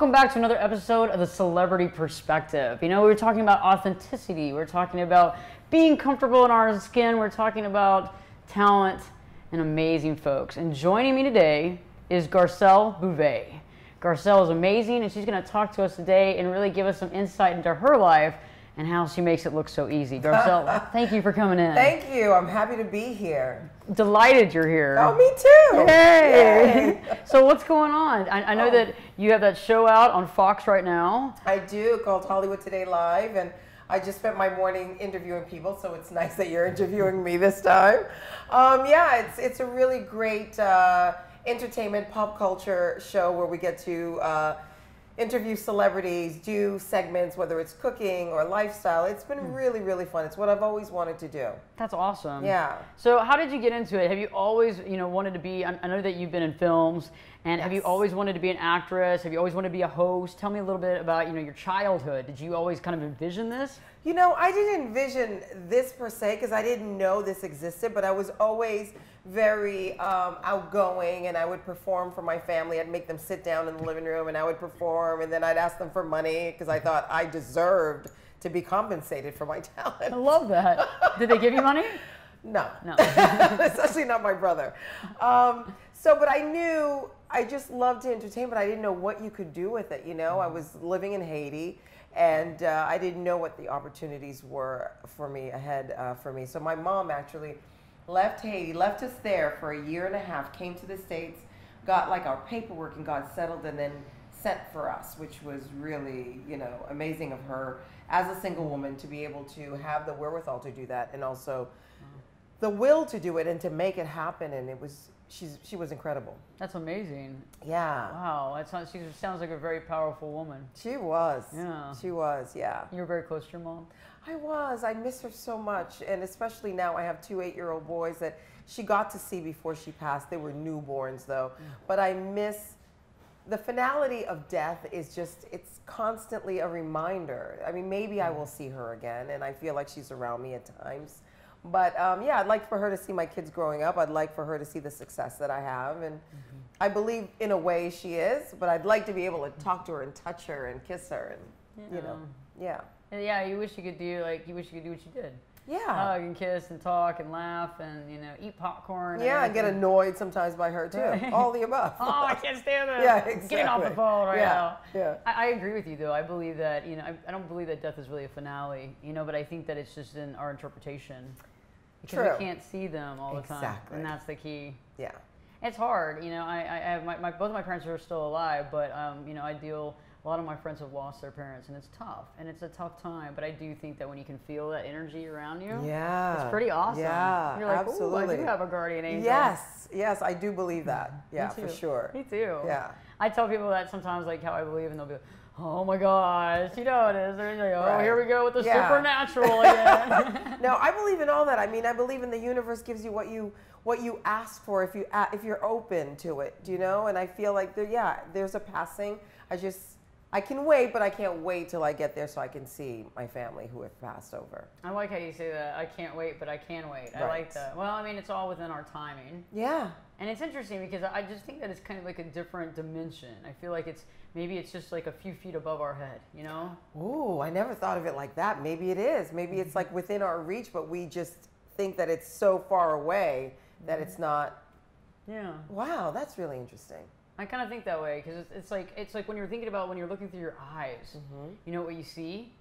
welcome back to another episode of The Celebrity Perspective. You know, we were talking about authenticity, we're talking about being comfortable in our skin, we're talking about talent and amazing folks. And joining me today is Garcelle Beauvais. Garcelle is amazing, and she's going to talk to us today and really give us some insight into her life and how she makes it look so easy. Garcelle, thank you for coming in. Thank you. I'm happy to be here. Delighted you're here. Oh, me too. Yay. So what's going on? I know that you have that show out on Fox right now. I do, called Hollywood Today Live, and I just spent my morning interviewing people, so it's nice that you're interviewing me this time. Yeah, it's a really great entertainment, pop culture show where we get to interview celebrities, do segments, whether it's cooking or lifestyle. It's been really, really fun. It's what I've always wanted to do. That's awesome. Yeah. So how did you get into it? Have you always, wanted to be, I know that you've been in films, and Yes. have you always wanted to be an actress? Have you always wanted to be a host? Tell me a little bit about, your childhood. Did you always kind of envision this? I didn't envision this per se because I didn't know this existed, but I was always very outgoing, and I would perform for my family. I'd make them sit down in the living room and I would perform, and then I'd ask them for money because I thought I deserved to be compensated for my talent. I love that. Did they give you money? No. No. Especially not my brother. But I knew I just loved to entertain, but I didn't know what you could do with it. I was living in Haiti, and I didn't know what the opportunities were for me ahead for me. So my mom actually left Haiti, left us there for a year and a half, came to the States, got like our paperwork and got settled, and then sent for us, which was really, amazing of her as a single woman to be able to have the wherewithal to do that, and also the will to do it and to make it happen. And she was incredible. That's amazing. Yeah. Wow. She sounds like a very powerful woman. She was. Yeah. She was, yeah. You were very close to your mom? I was. I miss her so much. And especially now I have 2 8-year-old boys that she got to see before she passed. They were newborns though. But I miss the finality of death. Is just, it's constantly a reminder. I mean, maybe I will see her again, and I feel like she's around me at times. But yeah, I'd like for her to see my kids growing up. I'd like for her to see the success that I have. And I believe in a way she is, but I'd like to be able to talk to her and touch her and kiss her and, yeah. Yeah, you wish you could do what you did. Yeah. Hug and kiss and talk and laugh and, eat popcorn. Yeah, and get annoyed sometimes by her too. All the above. Oh, I can't stand this. Yeah, exactly. Getting off the phone right now. Yeah. I agree with you though. I believe that, I don't believe that death is really a finale, but I think that it's just in our interpretation. Because True. we can't see them all the time. Exactly. And that's the key. Yeah. It's hard, I have both of my parents are still alive, but a lot of my friends have lost their parents, and it's tough, and it's a tough time. But I do think that when you can feel that energy around you, it's pretty awesome. Yeah, you're like, absolutely. I do have a guardian angel. Yes, I do believe that. Yeah, for sure. Me too. Yeah. I tell people that sometimes, like how I believe, and they'll be like, oh my gosh, it is. They're like, here we go with the supernatural again. No, I believe in all that. I mean, I believe in the universe gives you what you ask for if you're open to it, And I feel like there's a passing. I can wait, but I can't wait till I get there so I can see my family who have passed over. I like how you say that. I can't wait, but I can wait. I like that. Well, I mean, it's all within our timing. Yeah. And it's interesting because I just think that it's kind of like a different dimension. I feel like maybe it's just like a few feet above our head, Ooh, I never thought of it like that. Maybe it is. Maybe it's like within our reach, but we just think that it's so far away that it's not. Yeah. Wow, that's really interesting. I kind of think that way because it's like when you're thinking about when you're looking through your eyes, you know what you see,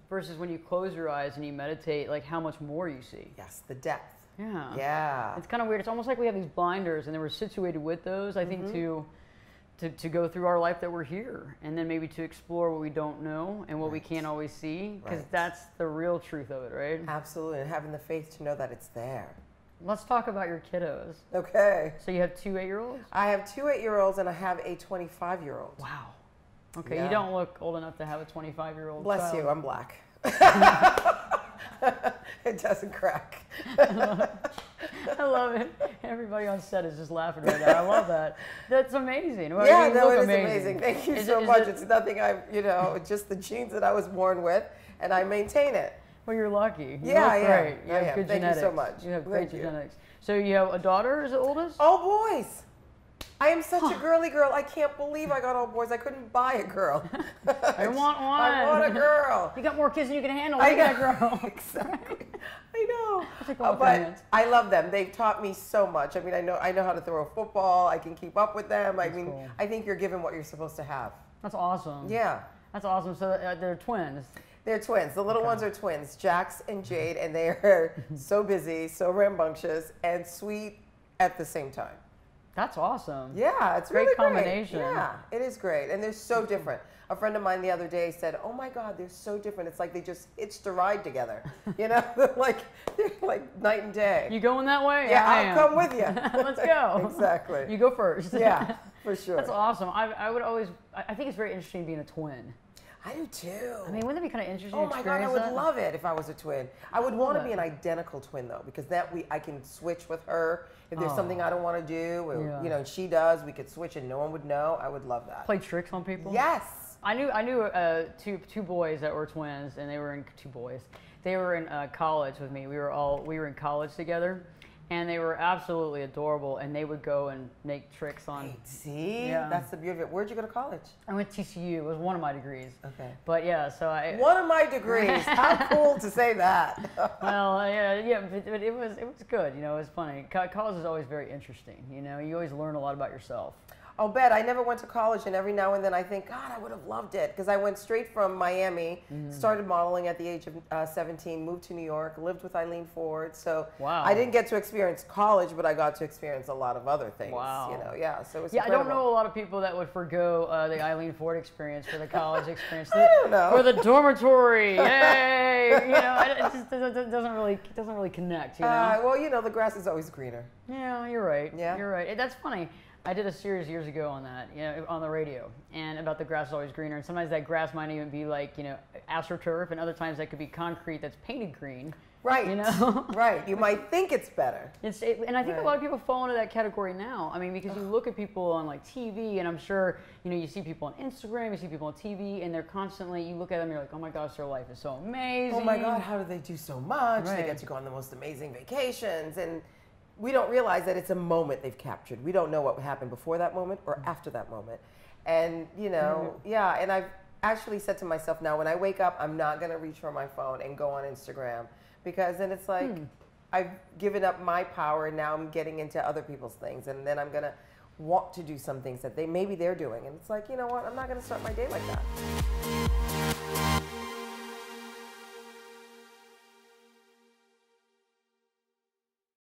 versus when you close your eyes and you meditate, like how much more you see. Yes, the depth. Yeah. Yeah. It's kind of weird. It's almost like we have these blinders, and then we're situated with those. I think to go through our life that we're here, and then maybe to explore what we don't know and what we can't always see, because that's the real truth of it, right? Absolutely, and having the faith to know that it's there. Let's talk about your kiddos. Okay. So you have 2 8-year-olds? I have 2 8-year-olds and I have a 25-year-old. Wow. Okay, you don't look old enough to have a 25-year-old Bless child. you, I'm black. It doesn't crack. I love it. Everybody on set is just laughing right now. I love that. That's amazing. Well, yeah, no, it is amazing. Thank you so much. It's nothing it's just the genes that I was born with, and I maintain it. Well, you're lucky. You yeah, look great. You have good Thank genetics. You so much. You have great genetics. So you have a daughter is the oldest? All boys. I am such a girly girl. I can't believe I got all boys. I couldn't buy a girl. I want one. I want a girl. You got more kids than you can handle. I You got a girl. Exactly. I know. Take all But opinions. I love them. They've taught me so much. I mean, I know how to throw a football. I can keep up with them. I mean, cool. I think you're given what you're supposed to have. That's awesome. Yeah. That's awesome. So they're twins. They're twins. The little ones are twins, Jax and Jade, and they are so busy, so rambunctious, and sweet at the same time. That's awesome. Yeah, it's Great really combination. great. Yeah, it is great, and they're so different. A friend of mine the other day said, "Oh my God, they're so different. It's like they just hitched a ride together. You know, they're like night and day." You going that way? Yeah, I I'll am. come with you. Let's go. Exactly. You go first. Yeah, for sure. That's awesome. I would always. I think it's very interesting being a twin. I do too. I mean, wouldn't it be kind of interesting? Oh to my God, I experience would that? love it if I was a twin. I would want to be an identical twin though, because I can switch with her if there's something I don't want to do, or Yeah. you know, she does. We could switch and no one would know. I would love that. Play tricks on people. Yes. I knew two boys that were twins, and they were in two boys. They were in college with me. We were in college together, and they were absolutely adorable. And they would go and make tricks on. See, Yeah. that's the beauty of it. Where'd you go to college? I went to TCU. It was one of my degrees. Okay. But yeah, so I. One of my degrees. How cool to say that. Well, yeah, but it was good. You know, it was funny. College is always very interesting. You know, you always learn a lot about yourself. I'll bet. I never went to college, and every now and then I think, God, I would have loved it, because I went straight from Miami, started modeling at the age of 17, moved to New York, lived with Eileen Ford. So Wow. I didn't get to experience college, but I got to experience a lot of other things. Wow. You know, yeah. So it's Yeah, incredible. I don't know a lot of people that would forgo the Eileen Ford experience for the college experience. I don't know. For the dormitory, yay! You know, it just doesn't really connect. You know. Well, you know, the grass is always greener. Yeah, you're right. Yeah. You're right. That's funny. I did a series years ago on that, you know, on the radio, and about the grass is always greener. And sometimes that grass might even be like, you know, AstroTurf, and other times that could be concrete that's painted green. Right. You know. Right. You might think it's better. And I think a lot of people fall into that category now. I mean, because you look at people on like TV, and I'm sure, you know, you see people on Instagram, you see people on TV, and they're constantly, you look at them, you're like, oh my gosh, their life is so amazing. Oh my God, how do they do so much? Right. They get to go on the most amazing vacations, and we don't realize that it's a moment they've captured. We don't know what happened before that moment or after that moment. And, you know, yeah, and I've actually said to myself now, when I wake up, I'm not going to reach for my phone and go on Instagram, because then it's like I've given up my power, and now I'm getting into other people's things, and then I'm going to want to do some things that maybe they're doing. And it's like, you know what, I'm not going to start my day like that.